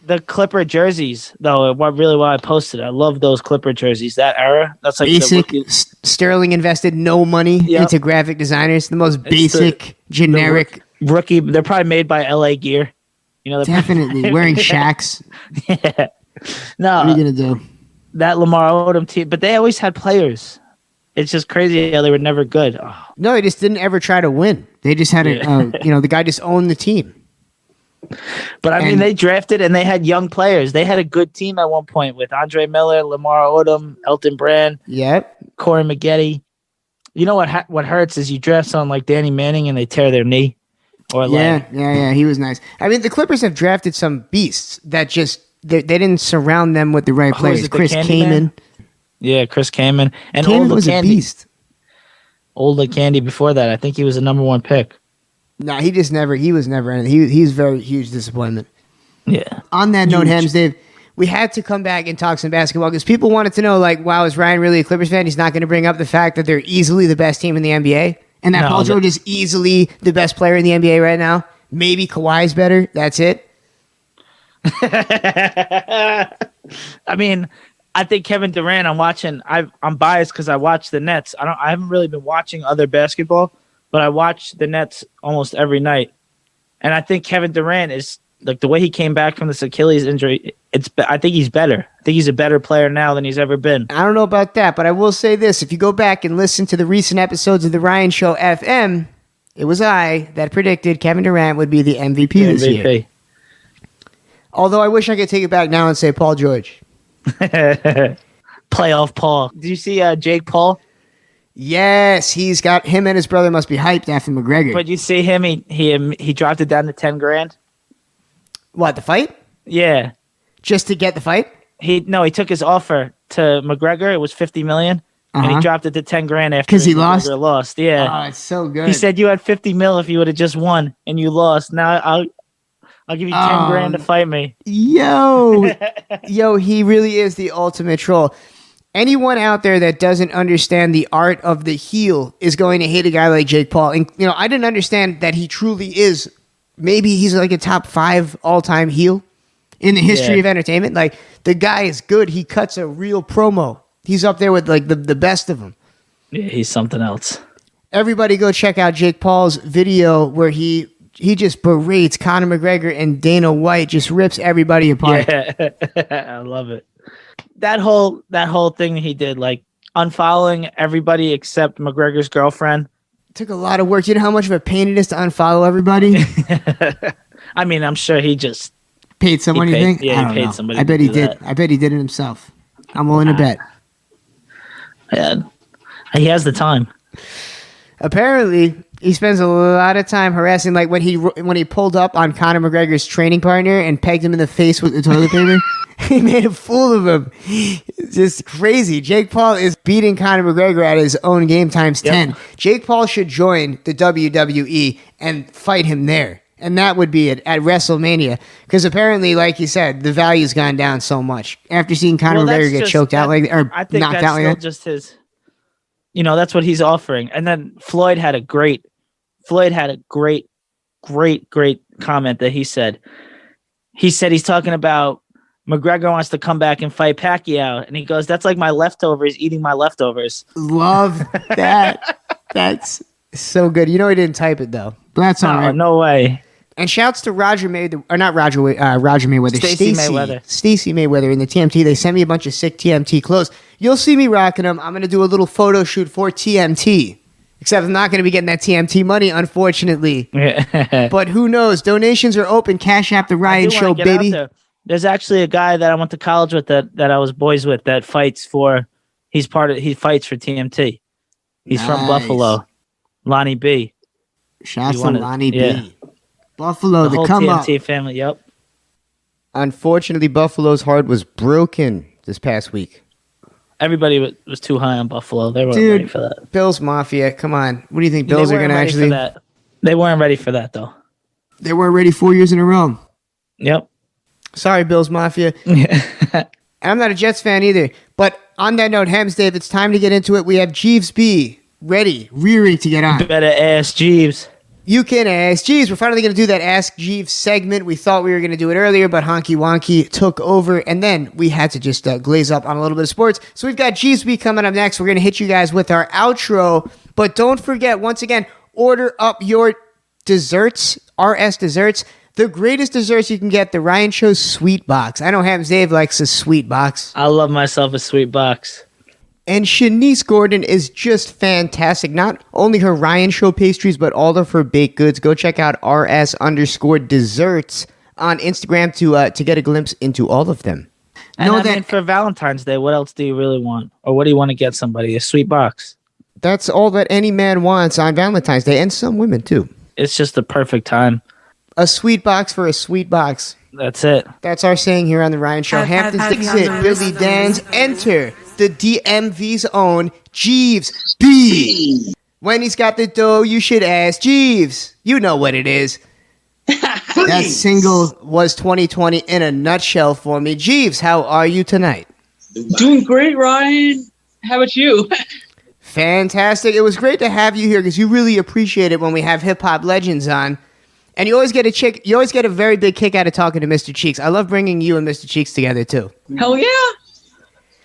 The Clipper jerseys, though, really why I posted. I love those Clipper jerseys. That era. That's like basic. Sterling invested no money into graphic designers. The most basic, generic rookie. They're probably made by LA Gear. Definitely wearing Shaqs. Yeah. No. What are you gonna do? That Lamar Odom team, but they always had players. It's just crazy how they were never good. Oh. No, they just didn't ever try to win. They just had the guy just owned the team. But I mean, they drafted and they had young players. They had a good team at one point with Andre Miller, Lamar Odom, Elton Brand, Corey Maggette. You know what hurts is you draft someone like Danny Manning and they tear their knee. Or yeah, he was nice. I mean, the Clippers have drafted some beasts that just they didn't surround them with the right players. Chris Kaman. Yeah, Chris Kaman. And Kaman was a beast. Old Candy before that. I think he was a number 1 pick. No, he was never anything. He's very huge disappointment. Yeah. On that note, Hams Dave, we had to come back and talk some basketball because people wanted to know, like, wow, is Ryan really a Clippers fan? He's not going to bring up the fact that they're easily the best team in the NBA and that Paul George is easily the best player in the NBA right now. Maybe Kawhi's better. That's it. I mean, I think Kevin Durant. I'm biased because I watch the Nets. I haven't really been watching other basketball, but I watch the Nets almost every night, and I think Kevin Durant is like the way he came back from this Achilles injury. I think he's better. I think he's a better player now than he's ever been. I don't know about that, but I will say this: if you go back and listen to the recent episodes of the Ryan Show FM, it was I that predicted Kevin Durant would be the MVP this year. Although I wish I could take it back now and say Paul George. Playoff Paul. Did you see Jake Paul? Yes, he's got him and his brother must be hyped after McGregor. But you see him, he dropped it down to $10,000. What, the fight? Yeah. Just to get the fight? He took his offer to McGregor. It was $50 million. And he dropped it to $10,000 after because he lost. Yeah. Oh, it's so good. He said you had $50 million if you would have just won and you lost. Now I'll give you $10,000 to fight me. Yo, he really is the ultimate troll. Anyone out there that doesn't understand the art of the heel is going to hate a guy like Jake Paul. And I didn't understand that he truly is. Maybe he's like a top 5 all-time heel in the history of entertainment. Like, the guy is good. He cuts a real promo. He's up there with like the best of them. Yeah, he's something else. Everybody go check out Jake Paul's video where he just berates Conor McGregor and Dana White, just rips everybody apart. Yeah, I love it. that whole thing he did, like unfollowing everybody except McGregor's girlfriend. Took a lot of work. You know how much of a pain it is to unfollow everybody? I mean, I'm sure he just paid someone, you think? Yeah, he paid somebody. I bet he did. I bet he did it himself. I'm willing to bet. Yeah, he has the time. Apparently, he spends a lot of time harassing, like when he pulled up on Conor McGregor's training partner and pegged him in the face with the toilet paper. He made a fool of him. It's just crazy. Jake Paul is beating Conor McGregor at his own game times 10. Jake Paul should join the WWE and fight him there. And that would be it at WrestleMania. Because apparently, like you said, the value's gone down so much. After seeing Conor McGregor get choked out like or I think knocked that's out like that. Just his, that's what he's offering. And then Floyd had a great comment that he said. He said he's talking about McGregor wants to come back and fight Pacquiao. And he goes, that's like my leftovers eating my leftovers. Love that. That's so good. You know he didn't type it, though. But that's all right. No way. And shouts to Roger Mayweather, Stacey Mayweather in the TMT. They sent me a bunch of sick TMT clothes. You'll see me rocking them. I'm going to do a little photo shoot for TMT. Except I'm not going to be getting that TMT money, unfortunately. But who knows? Donations are open. Cash App, The Ryan Show, baby. There's actually a guy that I went to college with that I was boys with that fights for. He fights for TMT. He's from Buffalo. Lonnie B. Shouts to Lonnie B. Buffalo, the come up. TMT family, yep. Unfortunately, Buffalo's heart was broken this past week. Everybody was too high on Buffalo. They weren't ready for that. Bills Mafia, come on. What do you think Bills are going to actually... They weren't ready for that, though. They weren't ready 4 years in a row. Yep. Sorry, Bills Mafia. And I'm not a Jets fan either. But on that note, Hems Dave, it's time to get into it. We have Jeeves B ready, rearing to get on. Better ask Jeeves. You can ask Jeeves. We're finally going to do that Ask Jeeves segment. We thought we were going to do it earlier, but Honky Wonky took over, and then we had to just glaze up on a little bit of sports. So we've got Jeeves B coming up next. We're going to hit you guys with our outro, but don't forget, once again, order up your desserts, RS Desserts. The greatest desserts you can get, the Ryan Show's Sweet Box. I know Hams Dave likes a Sweet Box. I love myself a Sweet Box. And Shanice Gordon is just fantastic. Not only her Ryan Show pastries, but all of her baked goods. Go check out RS_desserts on Instagram to get a glimpse into all of them. And for Valentine's Day, what else do you really want? Or what do you want to get somebody? A Sweet Box. That's all that any man wants on Valentine's Day, and some women too. It's just the perfect time. A Sweet Box for a Sweet Box. That's it. That's our saying here on the Ryan Show. Hamptons Dixit, Billy Dan's, enter the DMV's own Jeeves B. When he's got the dough, you should ask Jeeves. You know what it is. That single was 2020 in a nutshell for me. Jeeves, how are you tonight? Doing great, Ryan. How about you? Fantastic. It was great to have you here because you really appreciate it when we have hip-hop legends on. And you always get a very big kick out of talking to Mr. Cheeks. I love bringing you and Mr. Cheeks together too. Hell yeah.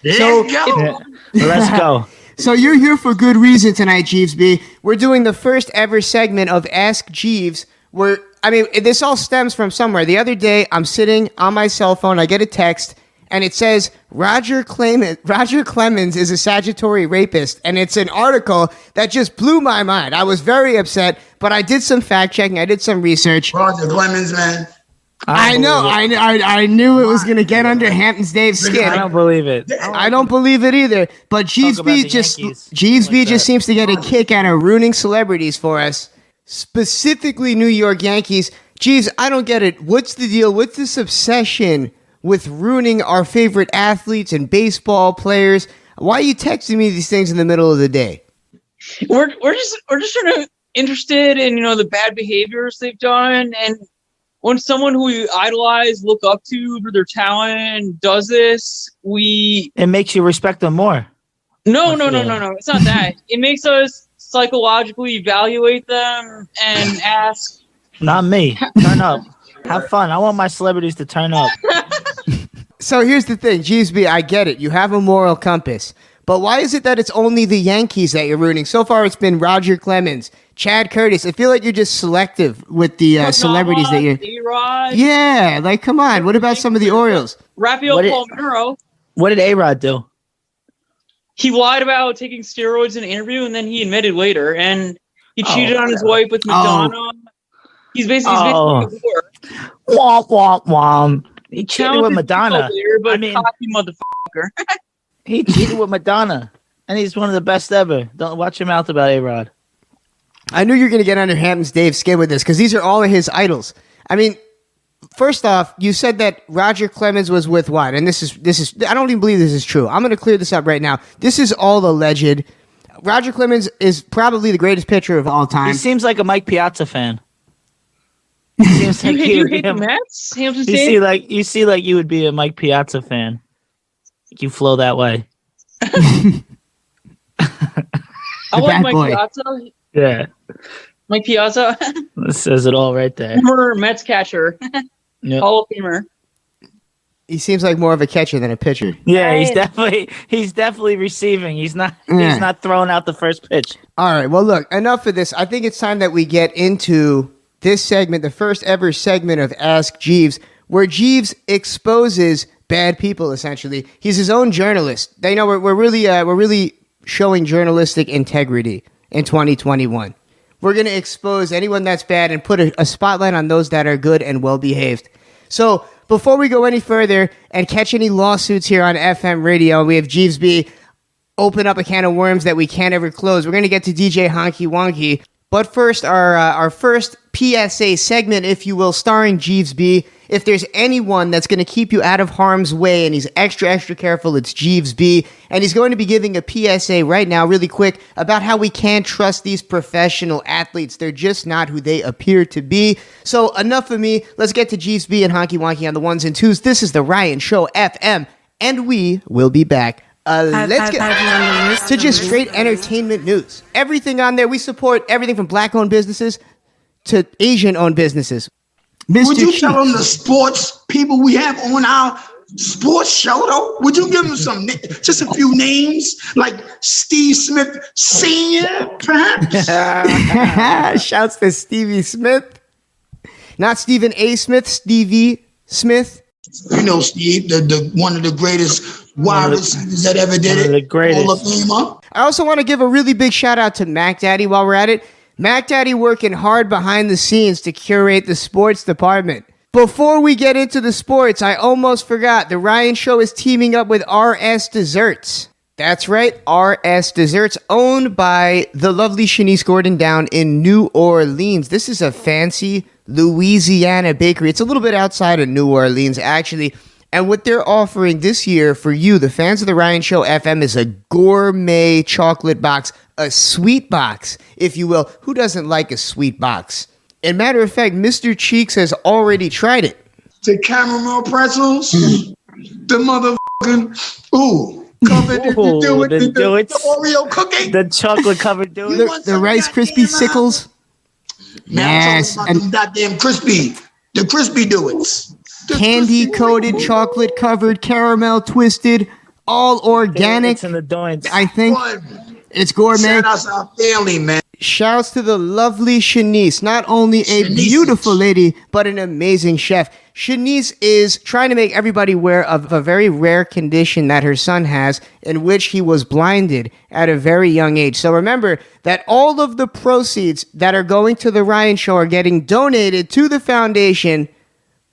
Let's go. Let's go. So you're here for good reason tonight, Jeeves B. We're doing the first ever segment of Ask Jeeves. This all stems from somewhere. The other day, I'm sitting on my cell phone. I get a text, and it says, Roger Clemens is a Sagittarius rapist. And it's an article that just blew my mind. I was very upset, but I did some fact-checking. I did some research. Roger Clemens, man. I know. I knew it was going to get under Hamptons Dave's skin. I don't believe it. I don't believe it either. But Jeeves B just seems to get a kick out of ruining celebrities for us, specifically New York Yankees. Jeeves, I don't get it. What's the deal? What's this obsession with ruining our favorite athletes and baseball players? Why are you texting me these things in the middle of the day? We're just sort of interested in the bad behaviors they've done, and when someone who we idolize, look up to for their talent does this, it makes you respect them more. No. It's not that. It makes us psychologically evaluate them and ask. Not me. Turn up. Have fun. I want my celebrities to turn up. So here's the thing, Jeeves B, I get it. You have a moral compass. But why is it that it's only the Yankees that you're rooting? So far, it's been Roger Clemens, Chad Curtis. I feel like you're just selective with the celebrities that you're... A-Rod. Yeah, like, come on. What about some of the Orioles? Rafael Palmeiro. What did A-Rod do? He lied about taking steroids in an interview, and then he admitted later, and he cheated on his wife with Madonna. He's basically a whore. Womp womp womp. He cheated with Madonna. Cocky motherfucker. He cheated with Madonna, and he's one of the best ever. Don't watch your mouth about A-Rod. I knew you were going to get under Hampton's Dave's skin with this because these are all of his idols. I mean, first off, you said that Roger Clemens was with what? And this is I don't even believe this is true. I'm going to clear this up right now. This is all alleged. Roger Clemens is probably the greatest pitcher of all time. He seems like a Mike Piazza fan. He seems like you hate the Mets? You see like you would be a Mike Piazza fan. You flow that way. I like Mike Piazza. Yeah. Mike Piazza. This says it all right there. Former Mets catcher. Yep. Hall of Famer. He seems like more of a catcher than a pitcher. Yeah, he's definitely receiving. He's not throwing out the first pitch. All right. Well, look, enough of this. I think it's time that we get into this segment, the first ever segment of Ask Jeeves, where Jeeves exposes bad people. Essentially, he's his own journalist. They know we're really showing journalistic integrity in 2021. We're going to expose anyone that's bad and put a spotlight on those that are good and well behaved. So before we go any further and catch any lawsuits here on FM radio, we have Jeeves B open up a can of worms that we can't ever close. We're going to get to DJ Honky Wonky. But first, our first PSA segment, if you will, starring Jeeves B. If there's anyone that's going to keep you out of harm's way and he's extra careful, it's Jeeves B. And he's going to be giving a PSA right now, really quick, about how we can't trust these professional athletes. They're just not who they appear to be. So enough of me. Let's get to Jeeves B and Honky Wonky on the ones and twos. This is the Ryan Show FM, and we will be back. Let's get to just straight entertainment news. Everything on there. We support everything from black-owned businesses to Asian-owned businesses. Mr. Would you tell them the sports people we have on our sports show, though? Would you give them just a few names, like Steve Smith Sr., perhaps? Shouts to Stevie Smith. Not Stephen A. Smith, Stevie Smith. You know, Steve, the one of the greatest wide receivers that ever did it. The greatest. Hall of Famer. I also want to give a really big shout out to Mac Daddy while we're at it. Mac Daddy working hard behind the scenes to curate the sports department. Before we get into the sports, I almost forgot. The Ryan Show is teaming up with RS Desserts. That's right, RS Desserts, owned by the lovely Shanice Gordon down in New Orleans. This is a fancy Louisiana bakery. It's a little bit outside of New Orleans, actually. And what they're offering this year for you, the fans of the Ryan Show FM, is a gourmet chocolate box, a sweet box, if you will. Who doesn't like a sweet box? And matter of fact, Mr. Cheeks has already tried it. The caramel pretzels, the motherfucking, covered, the Oreo cookie. The chocolate covered donuts. The Rice Krispie Sickles. Yes. And goddamn crispy, the crispy donuts. Candy coated, chocolate covered, caramel twisted, all organic. And the donuts. I think it's gourmet. Shout out to our family, man. Shouts to the lovely Shanice, not only a beautiful lady, but an amazing chef. Shanice is trying to make everybody aware of a very rare condition that her son has, in which he was blinded at a very young age. So remember that all of the proceeds that are going to the Ryan Show are getting donated to the foundation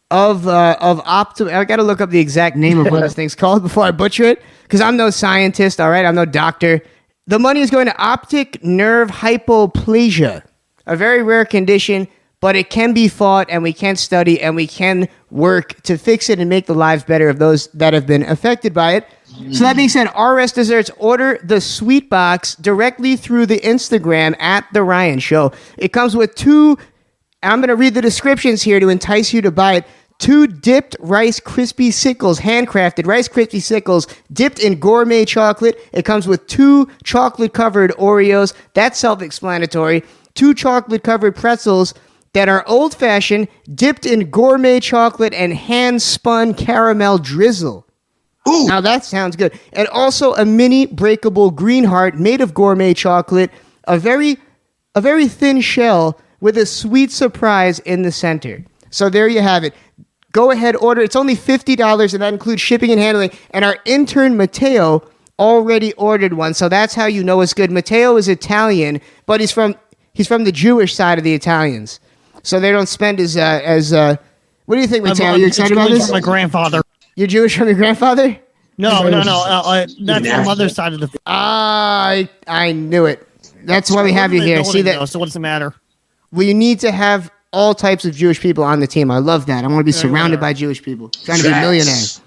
of Optum. I got to look up the exact name of what this thing's called before I butcher it, because I'm no scientist, all right? I'm no doctor. The money is going to optic nerve hypoplasia, a very rare condition, but it can be fought, and we can study, and we can work to fix it and make the lives better of those that have been affected by it. So that being said, RS Desserts, order the sweet box directly through the Instagram at The Ryan Show. It comes with I'm going to read the descriptions here to entice you to buy it. 2 dipped Rice Krispie Sickles, handcrafted Rice Krispie Sickles dipped in gourmet chocolate. It comes with 2 chocolate-covered Oreos. That's self-explanatory. 2 chocolate-covered pretzels that are old-fashioned, dipped in gourmet chocolate and hand-spun caramel drizzle. Ooh. Now that sounds good. And also a mini breakable green heart made of gourmet chocolate, a very thin shell with a sweet surprise in the center. So there you have it. Go ahead, order. It's only $50, and that includes shipping and handling. And our intern, Mateo, already ordered one, so that's how you know it's good. Mateo is Italian, but he's from the Jewish side of the Italians, so they don't spend as what do you think, Mateo? Are you excited about this? From my grandfather. You're Jewish from your grandfather? No. That's my mother's side of the. I knew it. That's why we have you here. See that? So what's the matter? Well, you need to have all types of Jewish people on the team. I love that. I want to be surrounded by Jewish people. Trying to be millionaires.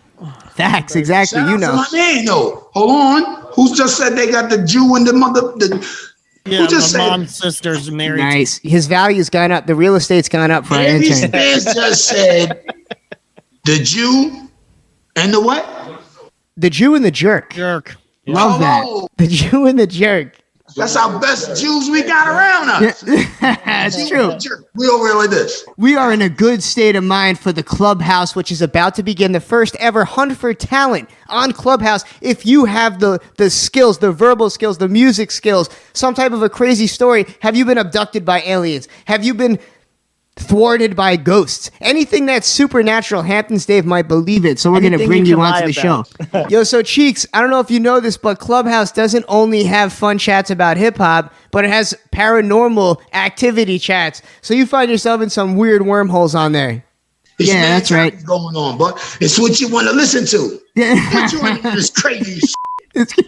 Facts, exactly. Shout you out know. to my man, though. Hold on. Who just said they got the Jew and the mother? Yeah, who just my said? mom's sister's married. Nice. His value's gone up. The real estate's gone up for our Harry intern. Spears just said the Jew and the what? The Jew and the jerk. Jerk. Love that. The Jew and the jerk. That's our best Jews we got around us. That's true. We over here like this. We are in a good state of mind for the Clubhouse, which is about to begin the first ever Hunt for Talent on Clubhouse. If you have the skills, the verbal skills, the music skills, some type of a crazy story, have you been abducted by aliens? Have you been thwarted by ghosts? Anything that's supernatural, Hamptons Dave might believe it, so we're going to bring you onto the show. Yo, so Cheeks, I don't know if you know this, but Clubhouse doesn't only have fun chats about hip-hop, but it has paranormal activity chats, so you find yourself in some weird wormholes on there. It's yeah, that's right. Going on, but it's what you want to listen to. Yeah. What you want this crazy shit.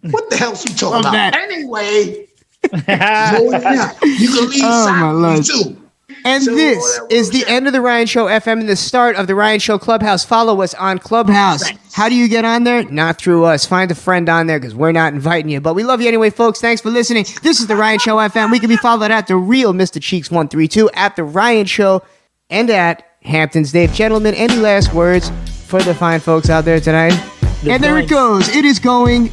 What the hell's you talking about? That. Anyway, you can leave silently too. And so this is the end of the Ryan Show FM and the start of the Ryan Show Clubhouse. Follow us on Clubhouse. How do you get on there? Not through us. Find a friend on there because we're not inviting you. But we love you anyway, folks. Thanks for listening. This is the Ryan Show FM. We can be followed at the real Mr. Cheeks 132, at the Ryan Show, and at Hamptons Dave. Gentlemen, any last words for the fine folks out there tonight? And there it goes. It is going.